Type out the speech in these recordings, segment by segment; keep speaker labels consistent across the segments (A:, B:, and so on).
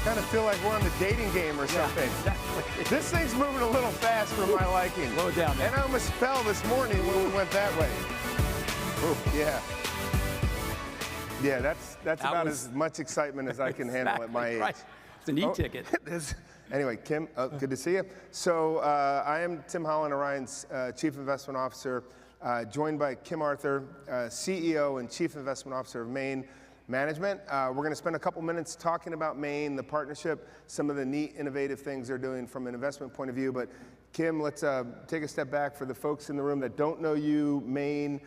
A: kind of feel like we're on the dating game or something.
B: Exactly.
A: This thing's moving a little fast for my liking.
B: Slow down, man.
A: And I almost fell this morning when we went that way. Ooh, yeah. Yeah, that's about as much excitement as I can handle at my age.
B: Right. It's an e-ticket.
A: Anyway, Kim, good to see you. So I am Tim Holland, Orion's Chief Investment Officer, joined by Kim Arthur, CEO and Chief Investment Officer of Maine Management. We're going to spend a couple minutes talking about Maine, the partnership, some of the neat, innovative things they're doing from an investment point of view. But Kim, let's take a step back for the folks in the room that don't know you, Maine,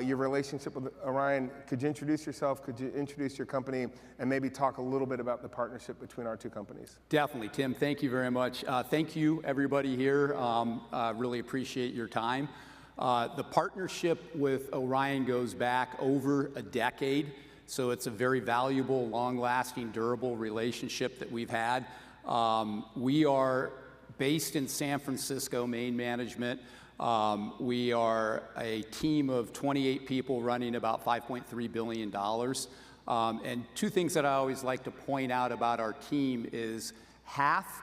A: your relationship with Orion. Could you introduce yourself? Could you introduce your company and maybe talk a little bit about the partnership between our two companies?
B: Definitely, Tim. Thank you very much. Thank you, everybody here. Really appreciate your time. The partnership with Orion goes back over a decade, so it's a very valuable, long-lasting, durable relationship that we've had. We are based in San Francisco, Maine Management. We are a team of 28 people running about $5.3 billion. And two things that I always like to point out about our team is half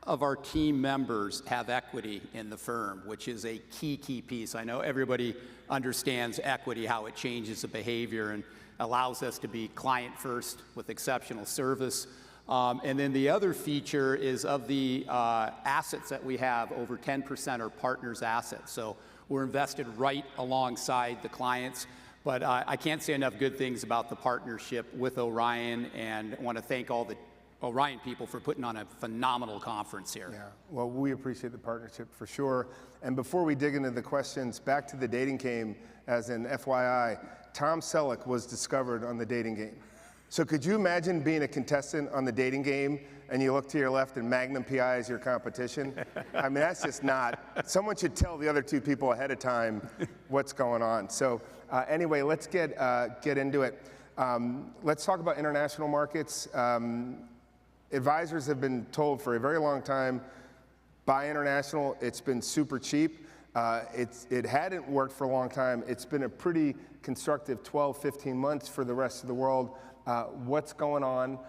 B: of our team members have equity in the firm, which is a key piece. I know everybody understands equity, how it changes the behavior and allows us to be client first with exceptional service. And then the other feature is of the assets that we have, over 10% are partners' assets. So we're invested right alongside the clients. But I can't say enough good things about the partnership with Orion, and I want to thank all the Orion people for putting on a phenomenal conference here.
A: Yeah, well, we appreciate the partnership for sure. And before we dig into the questions, back to the dating game, as an FYI, Tom Selleck was discovered on the dating game. So could you imagine being a contestant on the dating game and you look to your left and Magnum PI is your competition? I mean, that's just not, someone should tell the other two people ahead of time what's going on. So anyway, let's get into it. Let's talk about international markets. Advisors have been told for a very long time, buy international, it's been super cheap. It hadn't worked for a long time. It's been a pretty constructive 12, 15 months for the rest of the world. What's going on,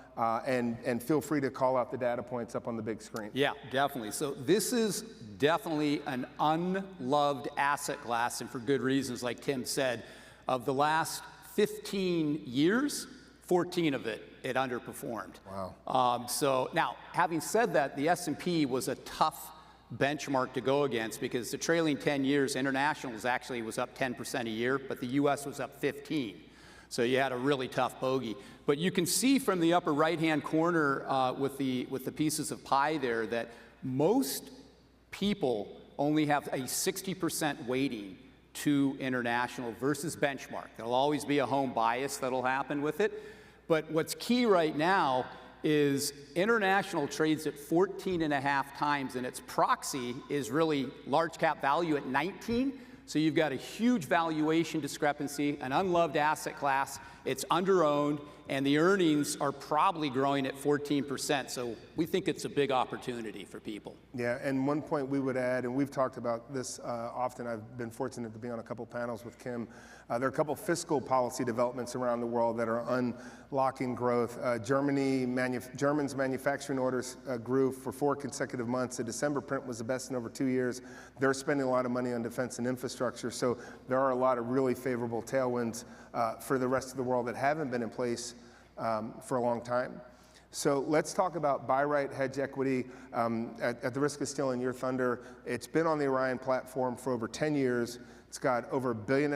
A: and feel free to call out the data points up on the big screen.
B: Yeah, definitely. So this is definitely an unloved asset class, and for good reasons, like Tim said. Of the last 15 years, 14 of it underperformed.
A: Wow.
B: So now, having said that, the S&P was a tough benchmark to go against because the trailing 10 years, international was up 10% a year, but the US was up 15. So you had a really tough bogey. But you can see from the upper right-hand corner with the pieces of pie there that most people only have a 60% weighting to international versus benchmark. There'll always be a home bias that'll happen with it. But what's key right now is international trades at 14.5 times, and its proxy is really large cap value at 19. So you've got a huge valuation discrepancy, an unloved asset class, it's under-owned, and the earnings are probably growing at 14%. So we think it's a big opportunity for people.
A: Yeah, and one point we would add, and we've talked about this often, I've been fortunate to be on a couple panels with Kim. There are a couple fiscal policy developments around the world that are unlocking growth. Germany's manufacturing orders grew for 4 consecutive months. The December print was the best in over 2 years. They're spending a lot of money on defense and infrastructure, so there are a lot of really favorable tailwinds for the rest of the world that haven't been in place for a long time. So let's talk about buy right hedge equity. At the risk of stealing your thunder, it's been on the Orion platform for over 10 years. It's got over $1.5 billion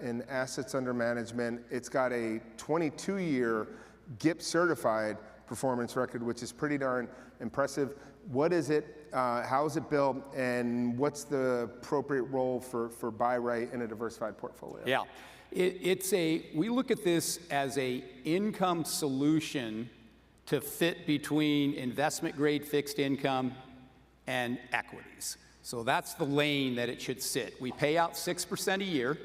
A: in assets under management. It's got a 22-year GIP certified performance record, which is pretty darn impressive. What is it? How is it built? And what's the appropriate role for buy right in a diversified portfolio?
B: Yeah, we look at this as a income solution to fit between investment grade fixed income and equities. So that's the lane that it should sit. We pay out 6% a year.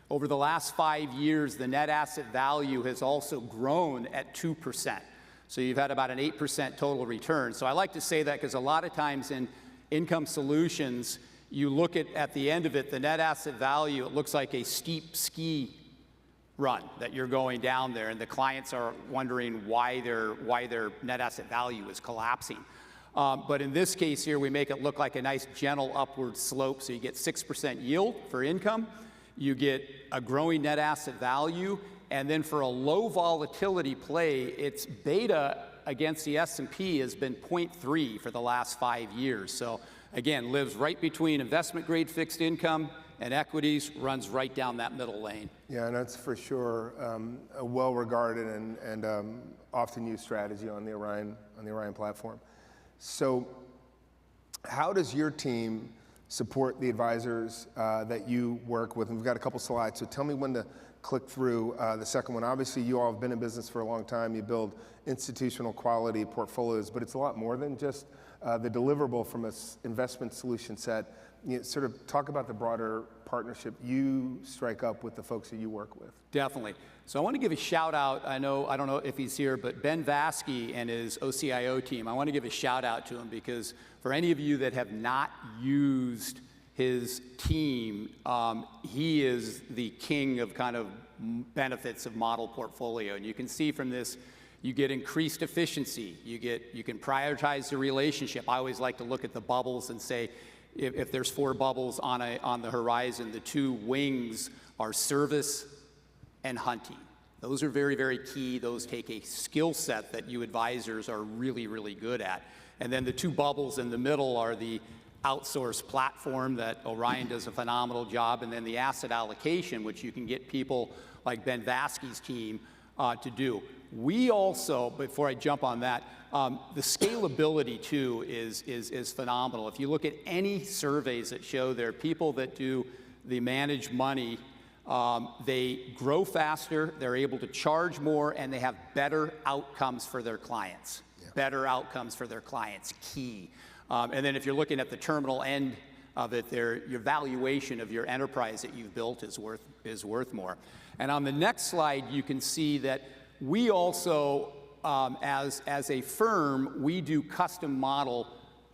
B: Over the last 5 years, the net asset value has also grown at 2%. So you've had about an 8% total return. So I like to say that because a lot of times in income solutions, you look at the end of it, the net asset value, it looks like a steep ski run, that you're going down there, and the clients are wondering why their net asset value is collapsing. But in this case here, we make it look like a nice gentle upward slope. So you get 6% yield for income, you get a growing net asset value, and then for a low volatility play, its beta against the S&P has been 0.3 for the last 5 years. So again, lives right between investment grade fixed income and equities, runs right down that middle lane.
A: Yeah, and that's for sure a well-regarded and often used strategy on the Orion platform. So how does your team support the advisors that you work with? And we've got a couple slides, so tell me when to click through the second one. Obviously, you all have been in business for a long time. You build institutional quality portfolios, but it's a lot more than just the deliverable from an investment solution set. Sort of talk about the broader partnership you strike up with the folks that you work with.
B: Definitely. So I want to give a shout out. I don't know if he's here, but Ben Vasky and his OCIO team, I want to give a shout out to him, because for any of you that have not used his team, he is the king of kind of benefits of model portfolio. And you can see from this, you get increased efficiency. You can prioritize the relationship. I always like to look at the bubbles and say, if there's 4 bubbles on the horizon, the 2 wings are service and hunting. Those are very, very key. Those take a skill set that you advisors are really, really good at. And then the 2 bubbles in the middle are the outsourced platform that Orion does a phenomenal job, and then the asset allocation, which you can get people like Ben Vasky's team to do. We also, before I jump on that, the scalability too is phenomenal. If you look at any surveys that show there are people that do the managed money, they grow faster, they're able to charge more, and they have better outcomes for their clients. Yeah. Better outcomes for their clients, key. And then if you're looking at the terminal end of it, your valuation of your enterprise that you've built is worth more. And on the next slide, you can see that we also, as a firm, we do custom model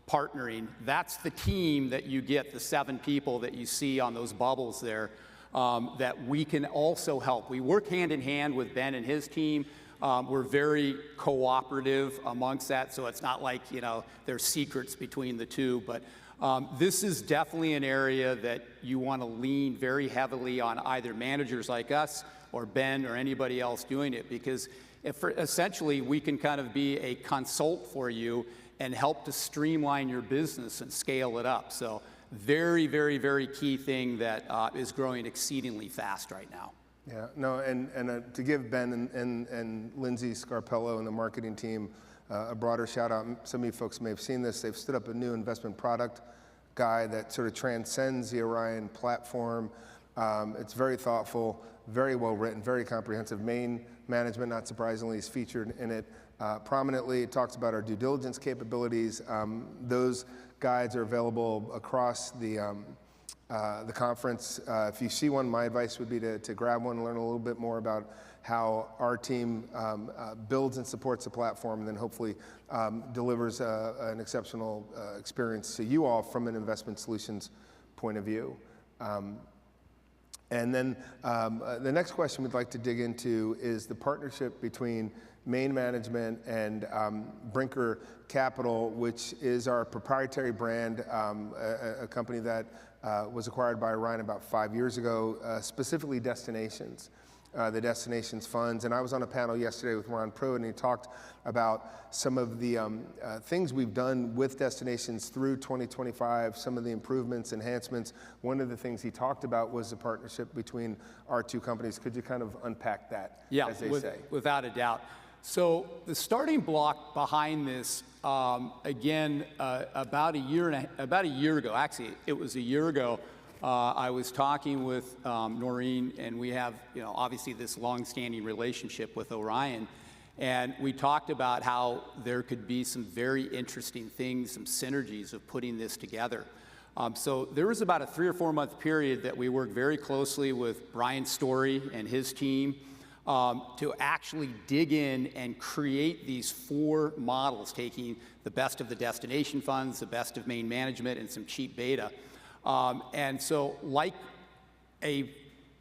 B: partnering. That's the team that you get, the 7 people that you see on those bubbles there, that we can also help. We work hand in hand with Ben and his team. We're very cooperative amongst that, so it's not like, there's secrets between the two, but this is definitely an area that you want to lean very heavily on either managers like us or Ben or anybody else doing it, because essentially we can kind of be a consult for you and help to streamline your business and scale it up. So very, very, very key thing that is growing exceedingly fast right now.
A: Yeah, no, and to give Ben and Lindsay Scarpello and the marketing team a broader shout out, some of you folks may have seen this, they've stood up a new investment product guide that sort of transcends the Orion platform. It's very thoughtful, very well written, very comprehensive. Main management, not surprisingly, is featured in it prominently. It talks about our due diligence capabilities. Those guides are available across the conference. If you see one, my advice would be to grab one and learn a little bit more about how our team builds and supports the platform, and then hopefully delivers an exceptional experience to you all from an investment solutions point of view. And then the next question we'd like to dig into is the partnership between Main Management and Brinker Capital, which is our proprietary brand, a company that was acquired by Orion about 5 years ago, specifically destinations, the destinations funds. And I was on a panel yesterday with Ron Pruitt, and he talked about some of the things we've done with destinations through 2025, some of the improvements, enhancements. One of the things he talked about was the partnership between our 2 companies. Could you kind of unpack that, as they say?
B: Without a doubt. So the starting block behind this, again, about a year ago, actually it was a year ago, I was talking with Noreen, and we have, obviously this long-standing relationship with Orion, and we talked about how there could be some very interesting things, some synergies of putting this together. So there was about a 3 or 4 month period that we worked very closely with Brian Story and his team to actually dig in and create these 4 models, taking the best of the destination funds, the best of Main Management, and some cheap beta. And so like a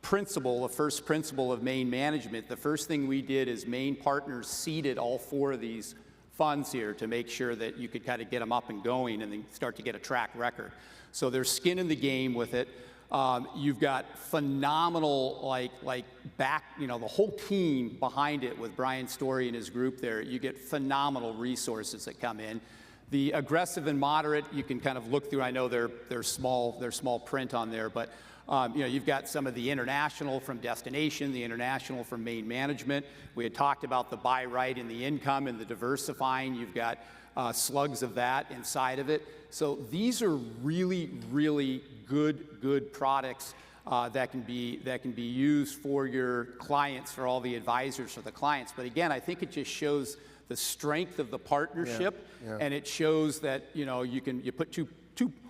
B: principle, the first principle of Main management, the first thing we did is Main partners seeded all 4 of these funds here to make sure that you could kind of get them up and going and then start to get a track record. So there's skin in the game with it. You've got phenomenal, the whole team behind it with Brian Story and his group there. You get phenomenal resources that come in. The aggressive and moderate, you can kind of look through. I know they're small print on there, but you've got some of the international from Destination, the international from Main management. We had talked about the buy right and the income and the diversifying. You've got slugs of that inside of it. So these are really, really good products that can be used for your clients, for all the advisors, for the clients. But again, I think it just shows the strength of the partnership, and it shows that you put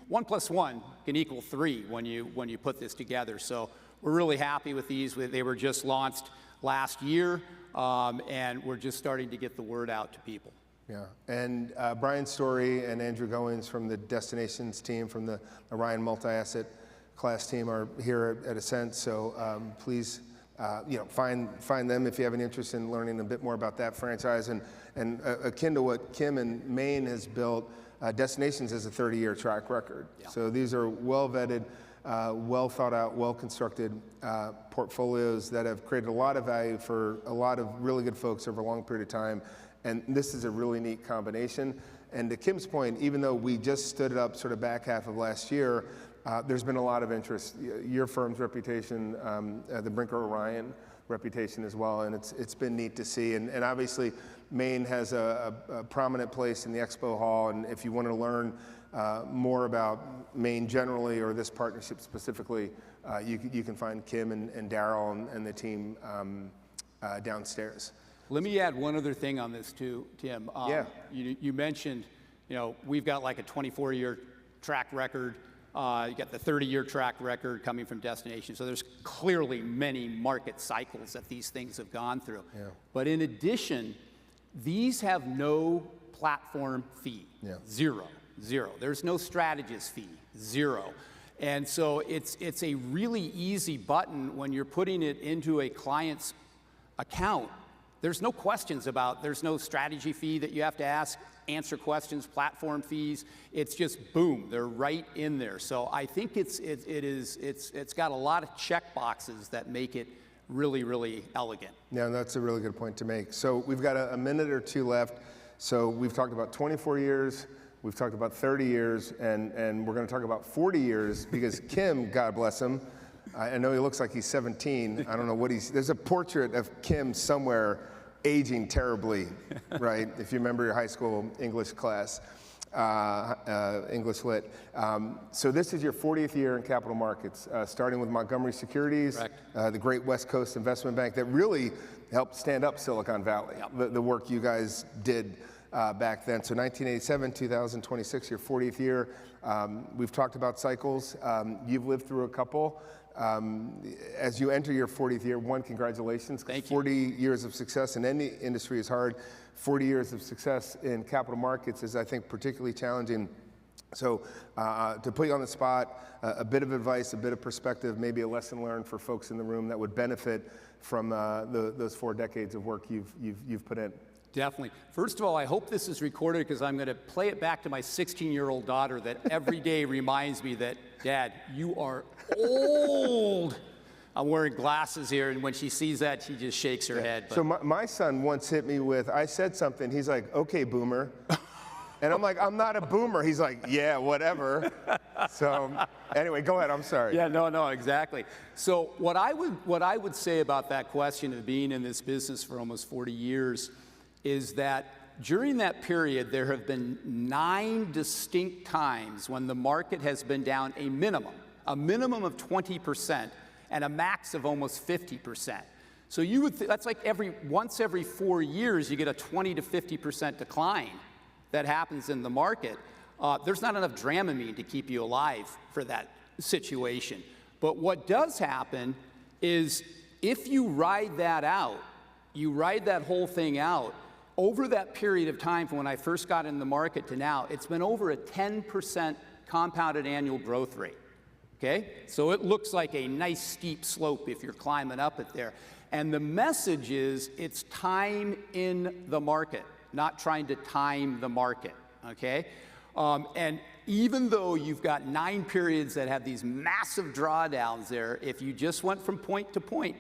B: 1 + 1 can equal 3 when you put this together. So we're really happy with these. They were just launched last year, and we're just starting to get the word out to people.
A: Yeah, and Brian Story and Andrew Goins from the Destinations team, from the Orion multi-asset class team, are here at Ascent. So please, find them if you have any interest in learning a bit more about that franchise. And akin to what Kim and Main has built, Destinations has a 30-year track record. Yeah. So these are well-vetted, well thought out, well-constructed portfolios that have created a lot of value for a lot of really good folks over a long period of time. And this is a really neat combination. And to Kim's point, even though we just stood it up sort of back half of last year, there's been a lot of interest. Your firm's reputation, the Brinker Orion reputation as well, and it's been neat to see. And obviously, Maine has a prominent place in the expo hall, and if you want to learn more about Maine generally or this partnership specifically, you can find Kim and Daryl and the team downstairs.
B: Let me add one other thing on this too, Tim. You mentioned, we've got like a 24-year track record. You got the 30-year track record coming from Destination. So there's clearly many market cycles that these things have gone through. Yeah. But in addition, these have no platform fee. Yeah. Zero. There's no strategist fee. Zero. And so it's a really easy button when you're putting it into a client's account. There's no questions there's no strategy fee that you have to answer questions, platform fees. It's just boom, they're right in there. So I think it's got a lot of check boxes that make it really, really elegant.
A: Yeah, that's a really good point to make. So we've got a minute or two left. So we've talked about 24 years, we've talked about 30 years, and we're going to talk about 40 years because Kim, God bless him, I know he looks like he's 17. I don't know what there's a portrait of Kim somewhere aging terribly, right? If you remember your high school English class, English Lit. So this is your 40th year in capital markets, starting with Montgomery Securities, the great West Coast investment bank that really helped stand up Silicon Valley, the work you guys did back then. So 1987, 2026, your 40th year. We've talked about cycles. You've lived through a couple. As you enter your 40th year, congratulations.
B: Thank you.
A: 40 years of success in any industry is hard. 40 years of success in capital markets is, I think, particularly challenging. So to put you on the spot, a bit of advice, a bit of perspective, maybe a lesson learned for folks in the room that would benefit from those 4 decades of work you've put in.
B: Definitely. First of all, I hope this is recorded because I'm going to play it back to my 16-year-old daughter that every day reminds me that, Dad, you are old. I'm wearing glasses here, and when she sees that, she just shakes her head. But.
A: So my son once hit me with, I said something, he's like, okay, boomer. And I'm like, I'm not a boomer. He's like, yeah, whatever. So anyway, go ahead, I'm sorry.
B: Yeah, no, exactly. So what I would say about that question of being in this business for almost 40 years is that during that period, there have been 9 distinct times when the market has been down a minimum of 20% and a max of almost 50%. So you would that's like once every 4 years, you get a 20 to 50% decline that happens in the market. There's not enough Dramamine to keep you alive for that situation. But what does happen is if you ride that out, you ride that whole thing out, over that period of time from when I first got in the market to now, it's been over a 10% compounded annual growth rate. Okay? So it looks like a nice steep slope if you're climbing up it there. And the message is it's time in the market, not trying to time the market, okay? And even though you've got 9 periods that have these massive drawdowns there, if you just went from point to point,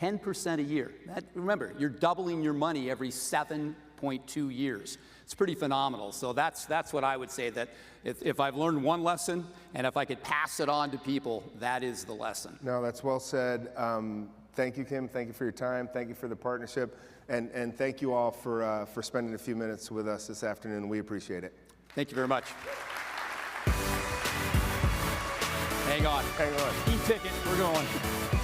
B: 10% a year. Remember, you're doubling your money every 7.2 years. It's pretty phenomenal. So that's what I would say, that if I've learned one lesson, and if I could pass it on to people, that is the lesson.
A: No, that's well said. Thank you, Kim. Thank you for your time. Thank you for the partnership. And thank you all for spending a few minutes with us this afternoon. We appreciate it.
B: Thank you very much. Hang on.
A: Hang on.
B: E-ticket, we're going.